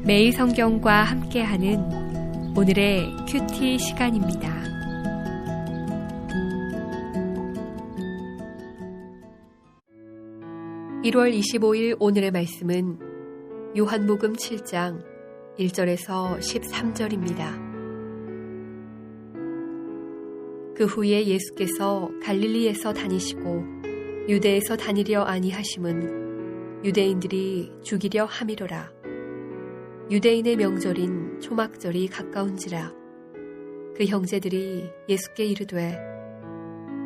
매일 성경과 함께하는 오늘의 큐티 시간입니다. (1월 25일) 오늘의 말씀은 요한복음 7장 1절에서 13절입니다. 그 후에 예수께서 갈릴리에서 다니시고 유대에서 다니려 아니하심은 유대인들이 죽이려 함이로라. 유대인의 명절인 초막절이 가까운지라. 그 형제들이 예수께 이르되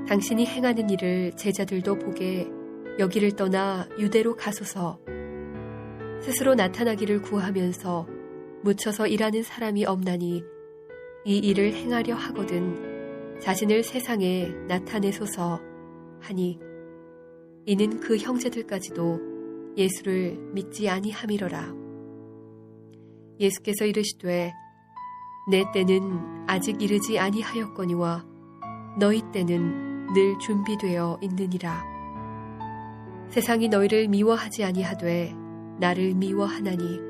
당신이 행하는 일을 제자들도 보게 여기를 떠나 유대로 가소서. 스스로 나타나기를 구하면서 묻혀서 일하는 사람이 없나니 이 일을 행하려 하거든 자신을 세상에 나타내소서 하니, 이는 그 형제들까지도 예수를 믿지 아니함이로라. 예수께서 이르시되 내 때는 아직 이르지 아니하였거니와 너희 때는 늘 준비되어 있느니라. 세상이 너희를 미워하지 아니하되 나를 미워하나니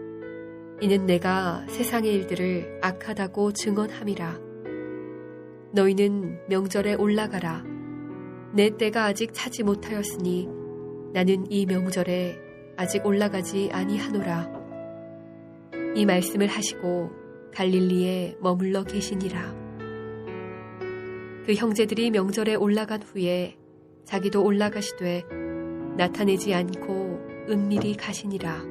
이는 내가 세상의 일들을 악하다고 증언함이라. 너희는 명절에 올라가라. 내 때가 아직 차지 못하였으니 나는 이 명절에 아직 올라가지 아니하노라. 이 말씀을 하시고 갈릴리에 머물러 계시니라. 그 형제들이 명절에 올라간 후에 자기도 올라가시되 나타내지 않고 은밀히 가시니라.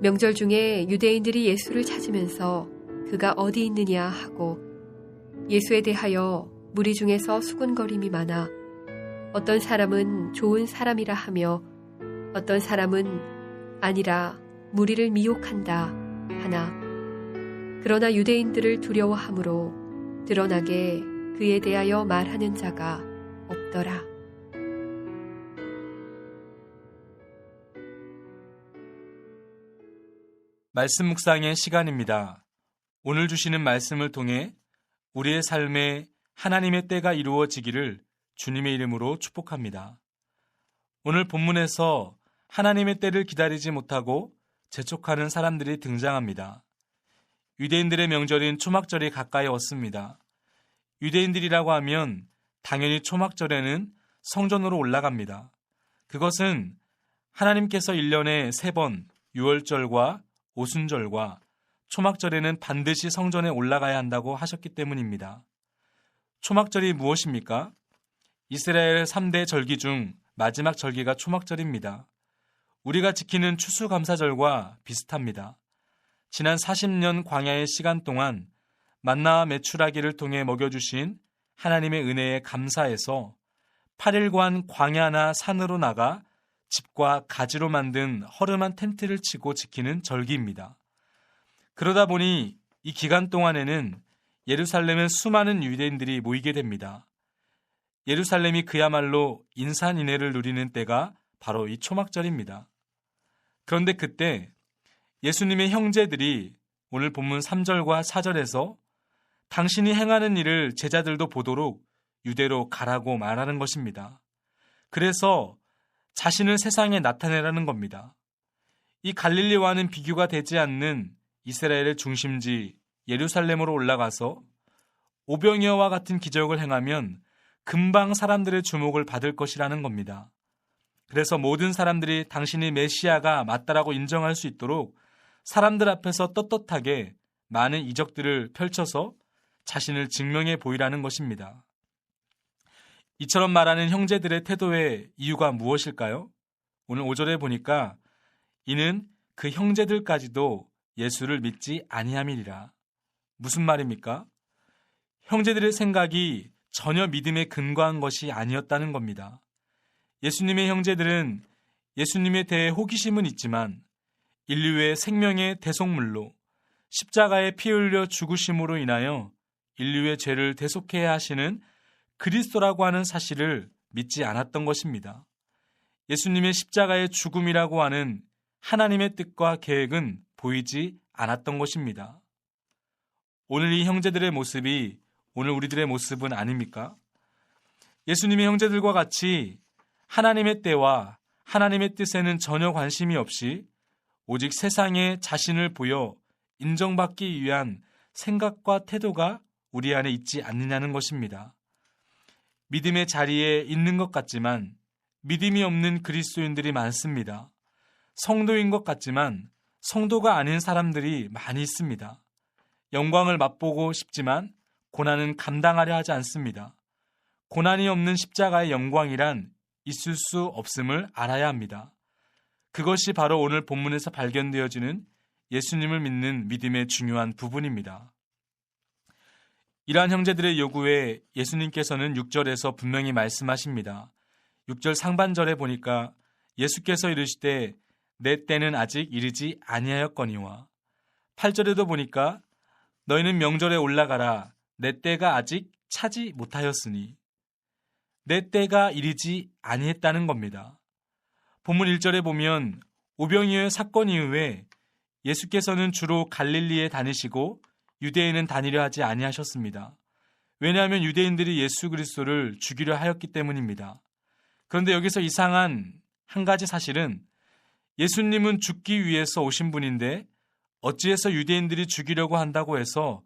명절 중에 유대인들이 예수를 찾으면서 그가 어디 있느냐 하고 예수에 대하여 무리 중에서 수군거림이 많아 어떤 사람은 좋은 사람이라 하며 어떤 사람은 아니라 무리를 미혹한다 하나, 그러나 유대인들을 두려워함으로 드러나게 그에 대하여 말하는 자가 없더라. 말씀 묵상의 시간입니다. 오늘 주시는 말씀을 통해 우리의 삶에 하나님의 때가 이루어지기를 주님의 이름으로 축복합니다. 오늘 본문에서 하나님의 때를 기다리지 못하고 재촉하는 사람들이 등장합니다. 유대인들의 명절인 초막절이 가까이 왔습니다. 유대인들이라고 하면 당연히 초막절에는 성전으로 올라갑니다. 그것은 하나님께서 1년에 3번 유월절과 오순절과 초막절에는 반드시 성전에 올라가야 한다고 하셨기 때문입니다. 초막절이 무엇입니까? 이스라엘 3대 절기 중 마지막 절기가 초막절입니다. 우리가 지키는 추수감사절과 비슷합니다. 지난 40년 광야의 시간 동안 만나와 메추라기를 통해 먹여주신 하나님의 은혜에 감사해서 8일간 광야나 산으로 나가 집과 가지로 만든 허름한 텐트를 치고 지키는 절기입니다. 그러다 보니 이 기간 동안에는 예루살렘에 수많은 유대인들이 모이게 됩니다. 예루살렘이 그야말로 인산인해를 누리는 때가 바로 이 초막절입니다. 그런데 그때 예수님의 형제들이 오늘 본문 3절과 4절에서 당신이 행하는 일을 제자들도 보도록 유대로 가라고 말하는 것입니다. 그래서 자신을 세상에 나타내라는 겁니다. 이 갈릴리와는 비교가 되지 않는 이스라엘의 중심지 예루살렘으로 올라가서 오병이어와 같은 기적을 행하면 금방 사람들의 주목을 받을 것이라는 겁니다. 그래서 모든 사람들이 당신이 메시아가 맞다라고 인정할 수 있도록 사람들 앞에서 떳떳하게 많은 이적들을 펼쳐서 자신을 증명해 보이라는 것입니다. 이처럼 말하는 형제들의 태도의 이유가 무엇일까요? 오늘 5절에 보니까 이는 그 형제들까지도 예수를 믿지 아니함이니라. 무슨 말입니까? 형제들의 생각이 전혀 믿음에 근거한 것이 아니었다는 겁니다. 예수님의 형제들은 예수님에 대해 호기심은 있지만 인류의 생명의 대속물로 십자가에 피 흘려 죽으심으로 인하여 인류의 죄를 대속해야 하시는 그리스도라고 하는 사실을 믿지 않았던 것입니다. 예수님의 십자가의 죽음이라고 하는 하나님의 뜻과 계획은 보이지 않았던 것입니다. 오늘 이 형제들의 모습이 오늘 우리들의 모습은 아닙니까? 예수님의 형제들과 같이 하나님의 때와 하나님의 뜻에는 전혀 관심이 없이 오직 세상에 자신을 보여 인정받기 위한 생각과 태도가 우리 안에 있지 않느냐는 것입니다. 믿음의 자리에 있는 것 같지만 믿음이 없는 그리스도인들이 많습니다. 성도인 것 같지만 성도가 아닌 사람들이 많이 있습니다. 영광을 맛보고 싶지만 고난은 감당하려 하지 않습니다. 고난이 없는 십자가의 영광이란 있을 수 없음을 알아야 합니다. 그것이 바로 오늘 본문에서 발견되어지는 예수님을 믿는 믿음의 중요한 부분입니다. 이러한 형제들의 요구에 예수님께서는 6절에서 분명히 말씀하십니다. 6절 상반절에 보니까 예수께서 이르시되 내 때는 아직 이르지 아니하였거니와 8절에도 보니까 너희는 명절에 올라가라 내 때가 아직 차지 못하였으니 내 때가 이르지 아니했다는 겁니다. 본문 1절에 보면 오병이어의 사건 이후에 예수께서는 주로 갈릴리에 다니시고 유대인은 다니려 하지 아니하셨습니다. 왜냐하면 유대인들이 예수 그리스도를 죽이려 하였기 때문입니다. 그런데 여기서 이상한 한 가지 사실은 예수님은 죽기 위해서 오신 분인데 어찌해서 유대인들이 죽이려고 한다고 해서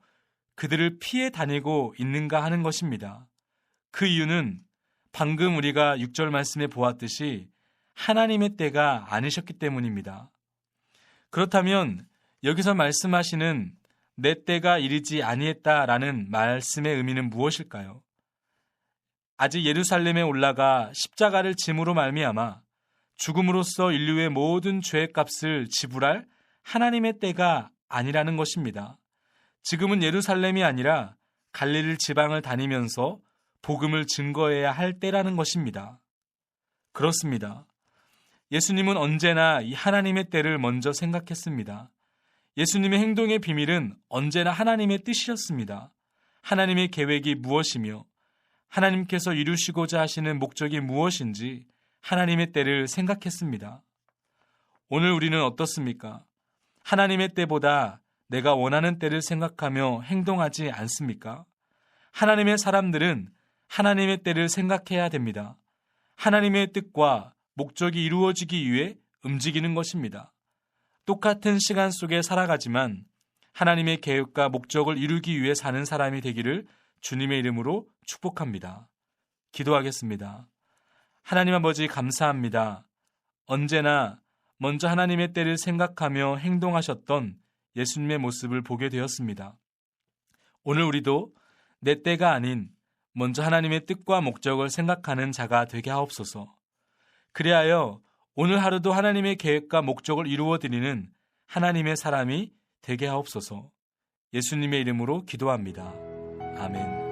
그들을 피해 다니고 있는가 하는 것입니다. 그 이유는 방금 우리가 6절 말씀에 보았듯이 하나님의 때가 아니셨기 때문입니다. 그렇다면 여기서 말씀하시는 내 때가 이르지 아니했다라는 말씀의 의미는 무엇일까요? 아직 예루살렘에 올라가 십자가를 짐으로 말미암아 죽음으로써 인류의 모든 죄의 값을 지불할 하나님의 때가 아니라는 것입니다. 지금은 예루살렘이 아니라 갈릴리 지방을 다니면서 복음을 증거해야 할 때라는 것입니다. 그렇습니다. 예수님은 언제나 이 하나님의 때를 먼저 생각했습니다. 예수님의 행동의 비밀은 언제나 하나님의 뜻이었습니다. 하나님의 계획이 무엇이며 하나님께서 이루시고자 하시는 목적이 무엇인지 하나님의 때를 생각했습니다. 오늘 우리는 어떻습니까? 하나님의 때보다 내가 원하는 때를 생각하며 행동하지 않습니까? 하나님의 사람들은 하나님의 때를 생각해야 됩니다. 하나님의 뜻과 목적이 이루어지기 위해 움직이는 것입니다. 똑같은 시간 속에 살아가지만 하나님의 계획과 목적을 이루기 위해 사는 사람이 되기를 주님의 이름으로 축복합니다. 기도하겠습니다. 하나님 아버지 감사합니다. 언제나 먼저 하나님의 때를 생각하며 행동하셨던 예수님의 모습을 보게 되었습니다. 오늘 우리도 내 때가 아닌 먼저 하나님의 뜻과 목적을 생각하는 자가 되게 하옵소서. 그리하여 오늘 하루도 하나님의 계획과 목적을 이루어드리는 하나님의 사람이 되게 하옵소서. 예수님의 이름으로 기도합니다. 아멘.